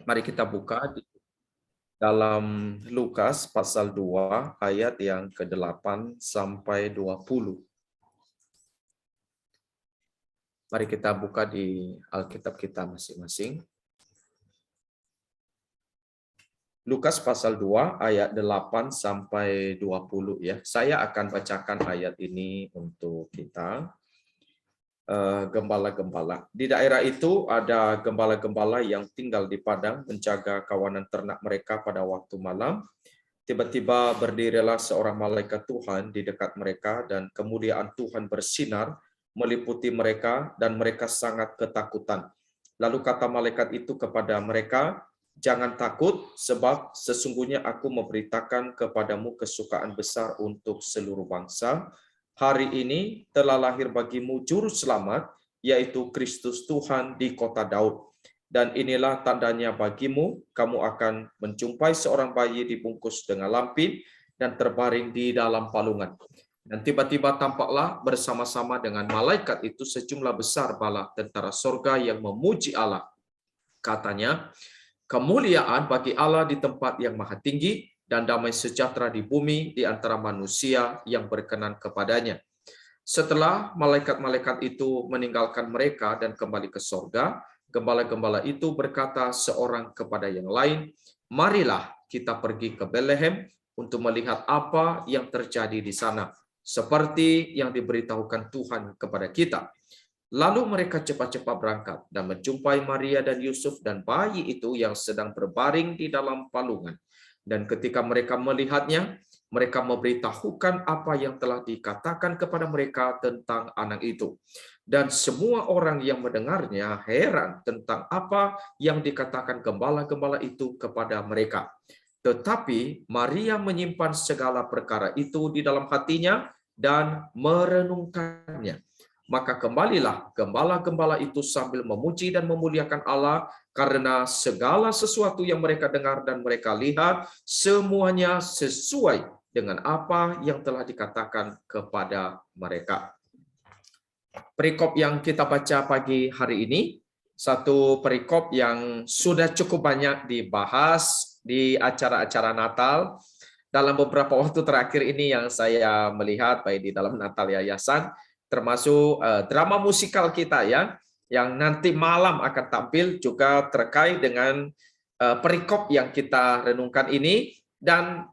Mari kita buka di dalam Lukas pasal 2 ayat yang ke-8 sampai 20. Mari kita buka di Alkitab kita masing-masing. Lukas pasal 2 ayat 8 sampai 20 ya. Saya akan bacakan ayat ini untuk kita. Gembala-gembala. Di daerah itu ada gembala-gembala yang tinggal di padang menjaga kawanan ternak mereka pada waktu malam. Tiba-tiba berdirilah seorang malaikat Tuhan di dekat mereka dan kemuliaan Tuhan bersinar meliputi mereka dan mereka sangat ketakutan. Lalu kata malaikat itu kepada mereka, "Jangan takut, sebab sesungguhnya aku memberitakan kepadamu kesukaan besar untuk seluruh bangsa. Hari ini telah lahir bagimu juru selamat, yaitu Kristus Tuhan di kota Daud. Dan inilah tandanya bagimu, kamu akan menjumpai seorang bayi dibungkus dengan lampin dan terbaring di dalam palungan." Dan tiba-tiba tampaklah bersama-sama dengan malaikat itu sejumlah besar bala tentara sorga yang memuji Allah. Katanya, "Kemuliaan bagi Allah di tempat yang maha tinggi, dan damai sejahtera di bumi di antara manusia yang berkenan kepadanya." Setelah malaikat-malaikat itu meninggalkan mereka dan kembali ke sorga, gembala-gembala itu berkata seorang kepada yang lain, "Marilah kita pergi ke Betlehem untuk melihat apa yang terjadi di sana, seperti yang diberitahukan Tuhan kepada kita." Lalu mereka cepat-cepat berangkat dan menjumpai Maria dan Yusuf dan bayi itu yang sedang berbaring di dalam palungan. Dan ketika mereka melihatnya, mereka memberitahukan apa yang telah dikatakan kepada mereka tentang anak itu. Dan semua orang yang mendengarnya heran tentang apa yang dikatakan gembala-gembala itu kepada mereka. Tetapi Maria menyimpan segala perkara itu di dalam hatinya dan merenungkannya. Maka kembalilah gembala-gembala itu sambil memuji dan memuliakan Allah karena segala sesuatu yang mereka dengar dan mereka lihat semuanya sesuai dengan apa yang telah dikatakan kepada mereka. Perikop yang kita baca pagi hari ini, satu perikop yang sudah cukup banyak dibahas di acara-acara Natal. Dalam beberapa waktu terakhir ini yang saya melihat baik di dalam Natal Yayasan, termasuk drama musikal kita ya, yang nanti malam akan tampil juga terkait dengan perikop yang kita renungkan ini, dan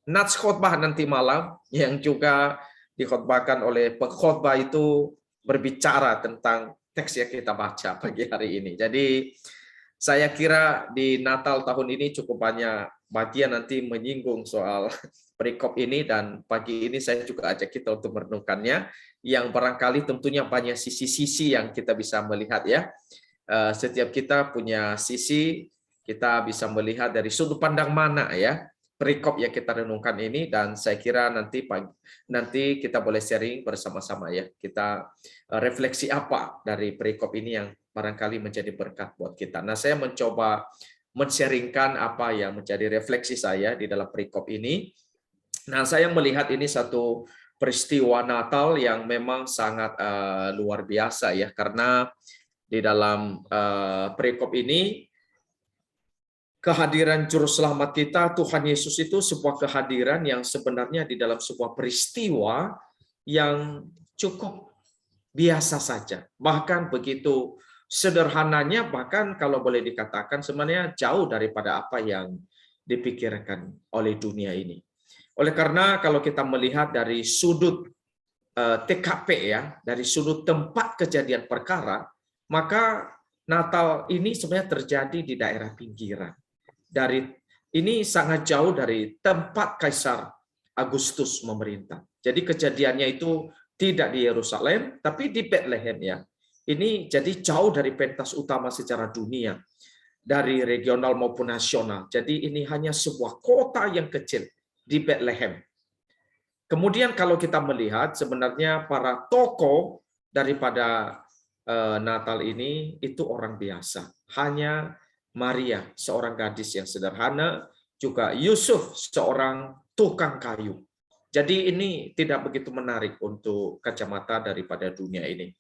nats khotbah nanti malam yang juga dikhotbahkan oleh pengkhotbah itu berbicara tentang teks yang kita baca pagi hari ini. Jadi saya kira di Natal tahun ini cukup banyak bagian nanti menyinggung soal perikop ini, dan pagi ini saya juga ajak kita untuk merenungkannya, yang barangkali tentunya banyak sisi-sisi yang kita bisa melihat ya. Setiap kita punya sisi, kita bisa melihat dari sudut pandang mana ya perikop yang kita renungkan ini, dan saya kira nanti kita boleh sharing bersama-sama ya. Kita refleksi apa dari perikop ini yang barangkali menjadi berkat buat kita. Nah, saya mencoba men-sharingkan apa yang menjadi refleksi saya di dalam perikop ini. Nah, saya melihat ini satu peristiwa Natal yang memang sangat luar biasa ya, karena di dalam perikop ini kehadiran juru selamat kita Tuhan Yesus itu sebuah kehadiran yang sebenarnya di dalam sebuah peristiwa yang cukup biasa saja. Bahkan begitu sederhananya, bahkan kalau boleh dikatakan sebenarnya jauh daripada apa yang dipikirkan oleh dunia ini. Oleh karena kalau kita melihat dari sudut TKP ya, dari sudut tempat kejadian perkara, maka Natal ini sebenarnya terjadi di daerah pinggiran. Ini sangat jauh dari tempat Kaisar Agustus memerintah. Jadi kejadiannya itu tidak di Yerusalem, tapi di Bethlehem ya. Ini jadi jauh dari pentas utama secara dunia, dari regional maupun nasional. Jadi ini hanya sebuah kota yang kecil di Bethlehem. Kemudian kalau kita melihat sebenarnya para tokoh daripada Natal ini itu orang biasa. Hanya Maria, seorang gadis yang sederhana, juga Yusuf, seorang tukang kayu. Jadi ini tidak begitu menarik untuk kacamata daripada dunia ini.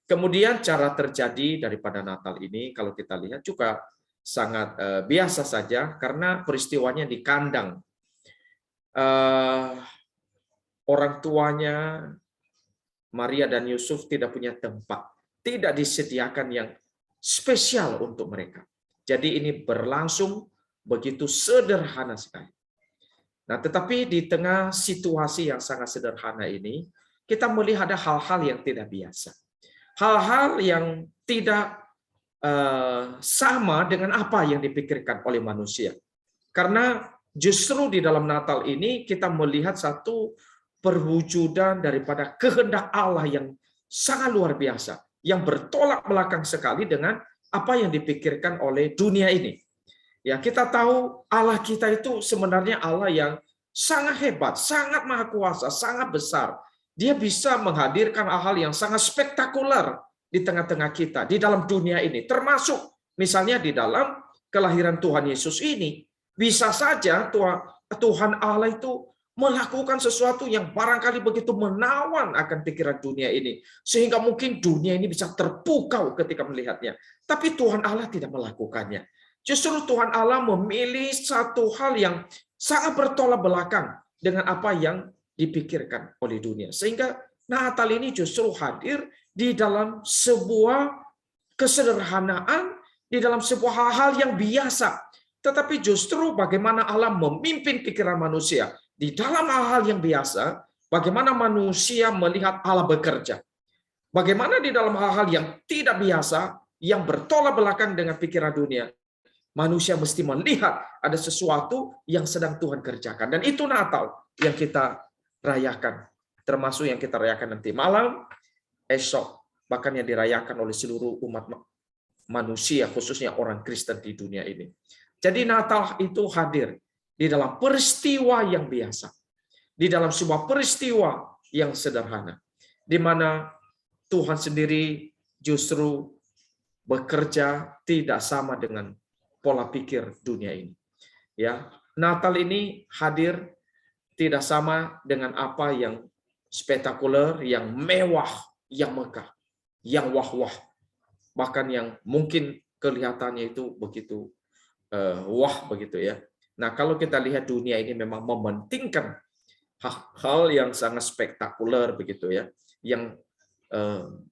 Kemudian cara terjadi daripada Natal ini kalau kita lihat juga sangat biasa saja karena peristiwanya di kandang. Orang tuanya Maria dan Yusuf tidak punya tempat, tidak disediakan yang spesial untuk mereka. Jadi ini berlangsung begitu sederhana sekali. Nah, tetapi di tengah situasi yang sangat sederhana ini, kita melihat ada hal-hal yang tidak biasa. Hal-hal yang tidak sama dengan apa yang dipikirkan oleh manusia. Karena justru di dalam Natal ini kita melihat satu perwujudan daripada kehendak Allah yang sangat luar biasa, yang bertolak belakang sekali dengan apa yang dipikirkan oleh dunia ini. Ya, kita tahu Allah kita itu sebenarnya Allah yang sangat hebat, sangat maha kuasa, sangat besar. Dia bisa menghadirkan hal-hal yang sangat spektakuler di tengah-tengah kita, di dalam dunia ini. Termasuk misalnya di dalam kelahiran Tuhan Yesus ini. Bisa saja Tuhan Allah itu melakukan sesuatu yang barangkali begitu menawan akan pikiran dunia ini. Sehingga mungkin dunia ini bisa terpukau ketika melihatnya. Tapi Tuhan Allah tidak melakukannya. Justru Tuhan Allah memilih satu hal yang sangat bertolak belakang dengan apa yang dipikirkan oleh dunia. Sehingga Natal ini justru hadir di dalam sebuah kesederhanaan, di dalam sebuah hal-hal yang biasa. Tetapi justru bagaimana Allah memimpin pikiran manusia. Di dalam hal-hal yang biasa, bagaimana manusia melihat Allah bekerja. Bagaimana di dalam hal-hal yang tidak biasa, yang bertolak belakang dengan pikiran dunia, manusia mesti melihat ada sesuatu yang sedang Tuhan kerjakan. Dan itu Natal yang kita rayakan. Termasuk yang kita rayakan nanti malam, esok, bahkan yang dirayakan oleh seluruh umat manusia, khususnya orang Kristen di dunia ini. Jadi Natal itu hadir di dalam peristiwa yang biasa, di dalam sebuah peristiwa yang sederhana, di mana Tuhan sendiri justru bekerja tidak sama dengan pola pikir dunia ini. Ya, Natal ini hadir tidak sama dengan apa yang spektakuler, yang mewah, yang megah, yang wah-wah, bahkan yang mungkin kelihatannya itu begitu wah begitu ya. Nah, kalau kita lihat dunia ini memang mementingkan hal yang sangat spektakuler begitu ya, yang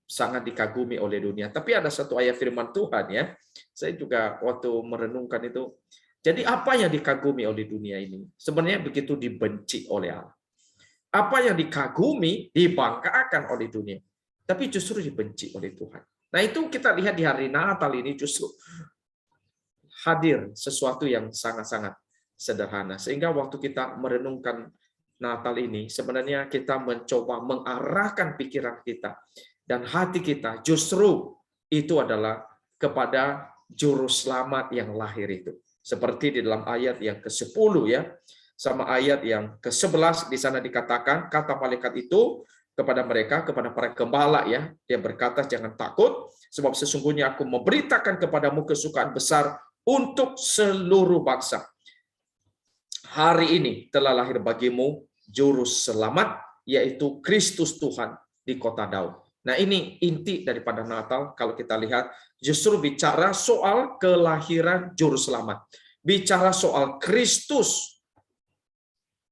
sangat dikagumi oleh dunia. Tapi ada satu ayat firman Tuhan ya, saya juga waktu merenungkan itu. Jadi apa yang dikagumi oleh dunia ini sebenarnya begitu dibenci oleh Allah. Apa yang dikagumi dibanggakan oleh dunia, tapi justru dibenci oleh Tuhan. Nah, itu kita lihat di hari Natal ini justru hadir sesuatu yang sangat-sangat sederhana. Sehingga waktu kita merenungkan Natal ini, sebenarnya kita mencoba mengarahkan pikiran kita dan hati kita justru itu adalah kepada juru selamat yang lahir itu. Seperti di dalam ayat yang ke-10 ya, sama ayat yang ke-11 di sana dikatakan, kata malaikat itu kepada mereka, kepada para gembala ya, dia berkata, jangan takut, sebab sesungguhnya aku memberitakan kepadamu kesukaan besar untuk seluruh bangsa. Hari ini telah lahir bagimu juru selamat, yaitu Kristus Tuhan di kota Daud. Nah, ini inti daripada Natal. Kalau kita lihat, justru bicara soal kelahiran juru selamat. Bicara soal Kristus,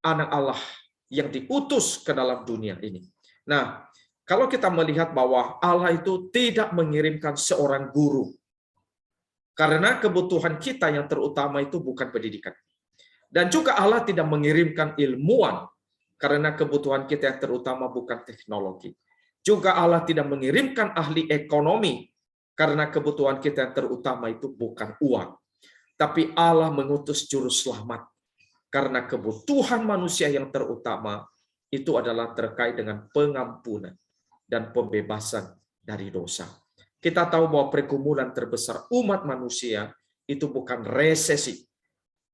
anak Allah yang diutus ke dalam dunia ini. Nah, kalau kita melihat bahwa Allah itu tidak mengirimkan seorang guru, karena kebutuhan kita yang terutama itu bukan pendidikan. Dan juga Allah tidak mengirimkan ilmuwan, karena kebutuhan kita yang terutama bukan teknologi. Juga Allah tidak mengirimkan ahli ekonomi, karena kebutuhan kita yang terutama itu bukan uang. Tapi Allah mengutus juru selamat, karena kebutuhan manusia yang terutama itu adalah terkait dengan pengampunan dan pembebasan dari dosa. Kita tahu bahwa pergumulan terbesar umat manusia itu bukan resesi.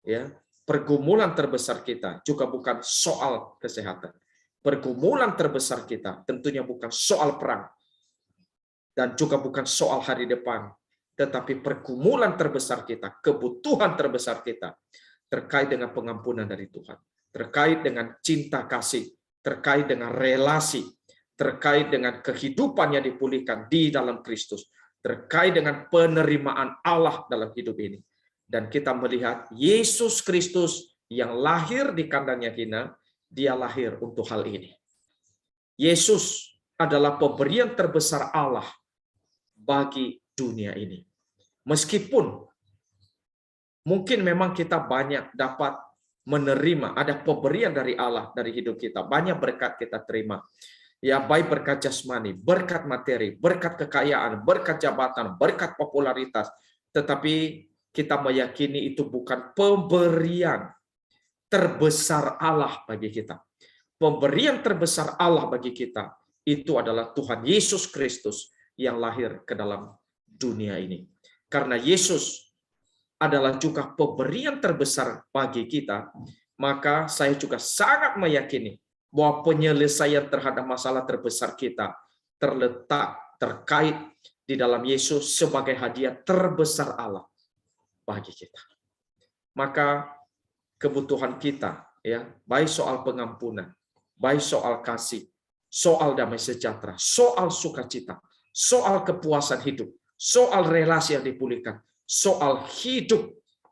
Ya, pergumulan terbesar kita juga bukan soal kesehatan. Pergumulan terbesar kita tentunya bukan soal perang dan juga bukan soal hari depan, tetapi pergumulan terbesar kita, kebutuhan terbesar kita terkait dengan pengampunan dari Tuhan, terkait dengan cinta kasih, terkait dengan relasi, terkait dengan kehidupan yang dipulihkan di dalam Kristus, terkait dengan penerimaan Allah dalam hidup ini. Dan kita melihat Yesus Kristus yang lahir di kandang yang hina, dia lahir untuk hal ini. Yesus adalah pemberian terbesar Allah bagi dunia ini. Meskipun mungkin memang kita banyak dapat menerima, ada pemberian dari Allah dari hidup kita, banyak berkat kita terima. Ya, baik berkat jasmani, berkat materi, berkat kekayaan, berkat jabatan, berkat popularitas. Tetapi kita meyakini itu bukan pemberian terbesar Allah bagi kita. Pemberian terbesar Allah bagi kita itu adalah Tuhan Yesus Kristus yang lahir ke dalam dunia ini. Karena Yesus adalah juga pemberian terbesar bagi kita, maka saya juga sangat meyakini bahwa penyelesaian terhadap masalah terbesar kita terkait di dalam Yesus sebagai hadiah terbesar Allah bagi kita. Maka kebutuhan kita, ya, baik soal pengampunan, baik soal kasih, soal damai sejahtera, soal sukacita, soal kepuasan hidup, soal relasi yang dipulihkan, soal hidup,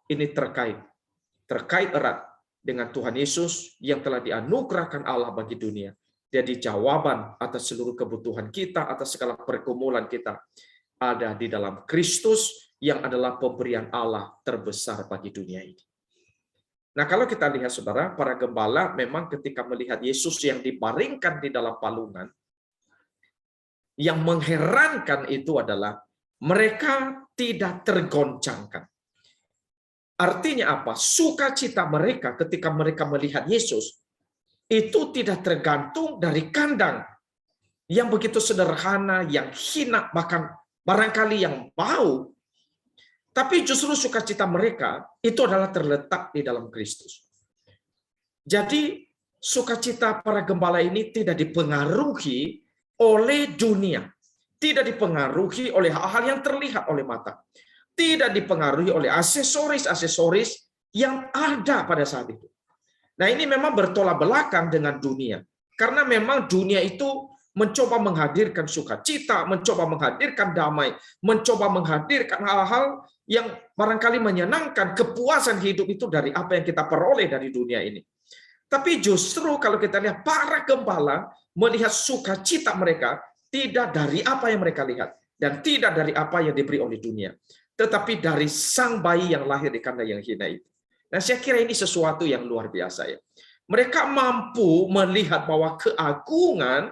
ini terkait erat dengan Tuhan Yesus yang telah dianugerahkan Allah bagi dunia. Jadi jawaban atas seluruh kebutuhan kita, atas segala pergumulan kita ada di dalam Kristus yang adalah pemberian Allah terbesar bagi dunia ini. Nah, kalau kita lihat saudara, para gembala memang ketika melihat Yesus yang dibaringkan di dalam palungan, yang mengherankan itu adalah mereka tidak tergoncangkan. Artinya apa? Sukacita mereka ketika mereka melihat Yesus itu tidak tergantung dari kandang yang begitu sederhana, yang hina, bahkan barangkali yang bau. Tapi justru sukacita mereka itu adalah terletak di dalam Kristus. Jadi sukacita para gembala ini tidak dipengaruhi oleh dunia, tidak dipengaruhi oleh hal-hal yang terlihat oleh mata, tidak dipengaruhi oleh aksesoris-aksesoris yang ada pada saat itu. Nah, ini memang bertolak belakang dengan dunia. Karena memang dunia itu mencoba menghadirkan sukacita, mencoba menghadirkan damai, mencoba menghadirkan hal-hal yang barangkali menyenangkan, kepuasan hidup itu dari apa yang kita peroleh dari dunia ini. Tapi justru kalau kita lihat para gembala melihat sukacita mereka tidak dari apa yang mereka lihat dan tidak dari apa yang diberi oleh dunia, tetapi dari sang bayi yang lahir di kandang yang hina itu. Nah, saya kira ini sesuatu yang luar biasa ya. Mereka mampu melihat bahwa keagungan,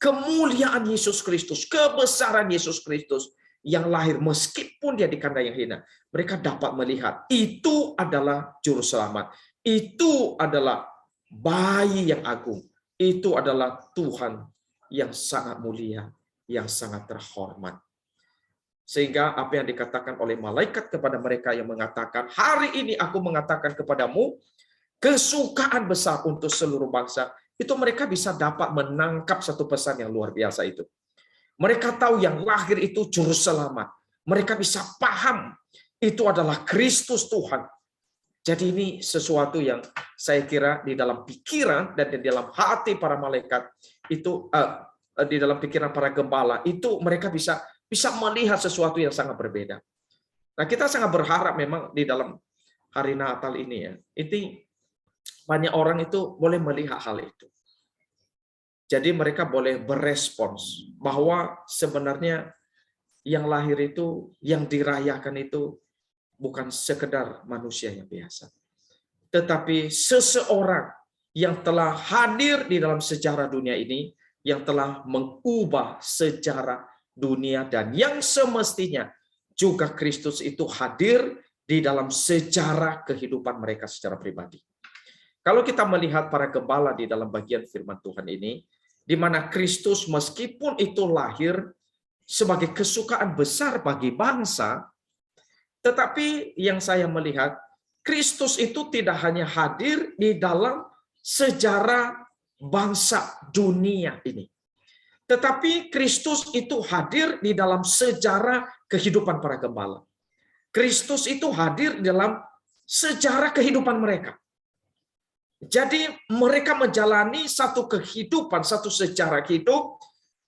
kemuliaan Yesus Kristus, kebesaran Yesus Kristus yang lahir meskipun dia di kandang yang hina. Mereka dapat melihat itu adalah juru selamat. Itu adalah bayi yang agung. Itu adalah Tuhan yang sangat mulia, yang sangat terhormat. Sehingga apa yang dikatakan oleh malaikat kepada mereka yang mengatakan, hari ini aku mengatakan kepadamu, kesukaan besar untuk seluruh bangsa, itu mereka bisa dapat menangkap satu pesan yang luar biasa itu. Mereka tahu yang lahir itu juru selamat. Mereka bisa paham itu adalah Kristus Tuhan. Jadi ini sesuatu yang saya kira di dalam pikiran dan di dalam hati para malaikat itu, di dalam pikiran para gembala itu mereka bisa melihat sesuatu yang sangat berbeda. Nah, kita sangat berharap memang di dalam hari Natal ini ya, itu banyak orang itu boleh melihat hal itu. Jadi mereka boleh berespons bahwa sebenarnya yang lahir itu, yang dirayakan itu bukan sekedar manusia yang biasa, tetapi seseorang yang telah hadir di dalam sejarah dunia ini, yang telah mengubah sejarah dunia dan yang semestinya juga Kristus itu hadir di dalam sejarah kehidupan mereka secara pribadi. Kalau kita melihat para gembala di dalam bagian firman Tuhan ini, di mana Kristus meskipun itu lahir sebagai kesukaan besar bagi bangsa, tetapi yang saya melihat, Kristus itu tidak hanya hadir di dalam sejarah bangsa dunia ini, tetapi Kristus itu hadir di dalam sejarah kehidupan para gembala. Kristus itu hadir dalam sejarah kehidupan mereka. Jadi mereka menjalani satu kehidupan, satu sejarah hidup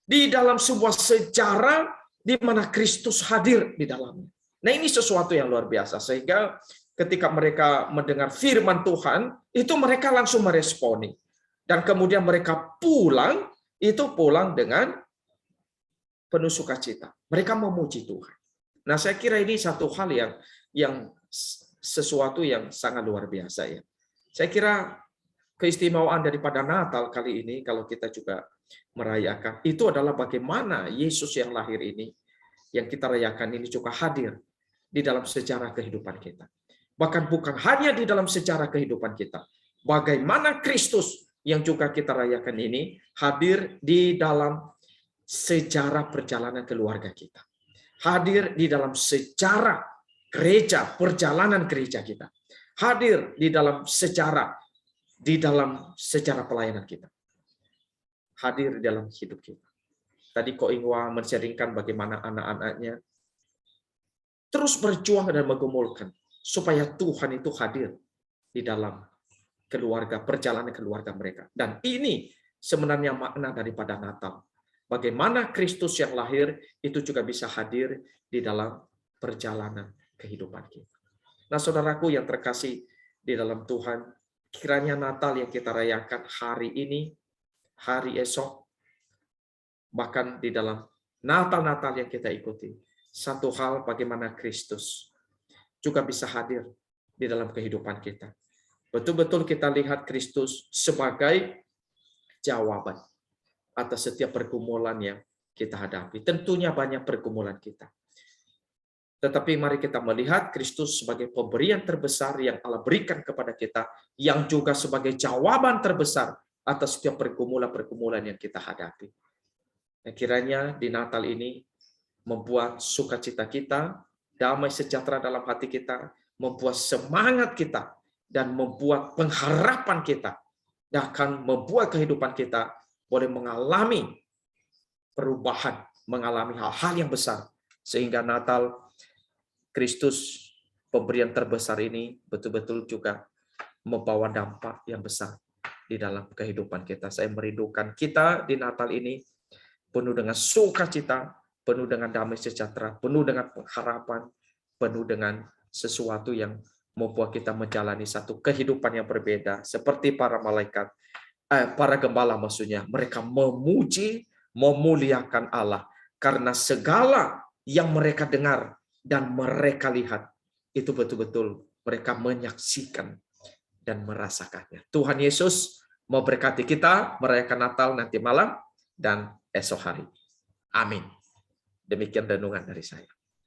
di dalam sebuah sejarah di mana Kristus hadir di dalamnya. Nah, ini sesuatu yang luar biasa, sehingga ketika mereka mendengar firman Tuhan, itu mereka langsung meresponi. Dan kemudian mereka pulang dengan penuh sukacita. Mereka memuji Tuhan. Nah, saya kira ini satu hal yang sesuatu yang sangat luar biasa ya. Saya kira keistimewaan daripada Natal kali ini, kalau kita juga merayakan, itu adalah bagaimana Yesus yang lahir ini, yang kita rayakan ini juga hadir di dalam sejarah kehidupan kita. Bahkan bukan hanya di dalam sejarah kehidupan kita. Bagaimana Kristus yang juga kita rayakan ini hadir di dalam sejarah perjalanan keluarga kita. Hadir di dalam sejarah gereja, perjalanan gereja kita. Hadir di dalam sejarah pelayanan kita. Hadir di dalam hidup kita. Tadi Ko Ingwa men-sharingkan bagaimana anak-anaknya terus berjuang dan menggumulkan supaya Tuhan itu hadir di dalam perjalanan keluarga mereka. Dan ini sebenarnya makna daripada Natal. Bagaimana Kristus yang lahir itu juga bisa hadir di dalam perjalanan kehidupan kita. Nah, saudaraku yang terkasih di dalam Tuhan, kiranya Natal yang kita rayakan hari ini, hari esok, bahkan di dalam Natal-Natal yang kita ikuti, satu hal bagaimana Kristus juga bisa hadir di dalam kehidupan kita. Betul-betul kita lihat Kristus sebagai jawaban atas setiap pergumulan yang kita hadapi. Tentunya banyak pergumulan kita. Tetapi mari kita melihat Kristus sebagai pemberian terbesar yang Allah berikan kepada kita, yang juga sebagai jawaban terbesar atas setiap pergumulan-pergumulan yang kita hadapi. Nah, kiranya di Natal ini membuat sukacita kita, damai sejahtera dalam hati kita, membuat semangat kita, dan membuat pengharapan kita, dan akan membuat kehidupan kita boleh mengalami perubahan, mengalami hal-hal yang besar, sehingga Natal Kristus pemberian terbesar ini betul-betul juga membawa dampak yang besar di dalam kehidupan kita. Saya merindukan kita di Natal ini penuh dengan sukacita, penuh dengan damai sejahtera, penuh dengan pengharapan, penuh dengan sesuatu yang membuat kita menjalani satu kehidupan yang berbeda, seperti para malaikat, para gembala maksudnya, mereka memuji, memuliakan Allah karena segala yang mereka dengar dan mereka lihat itu betul-betul mereka menyaksikan dan merasakannya. Tuhan Yesus memberkati kita merayakan Natal nanti malam dan esok hari. Amin. Demikian renungan dari saya.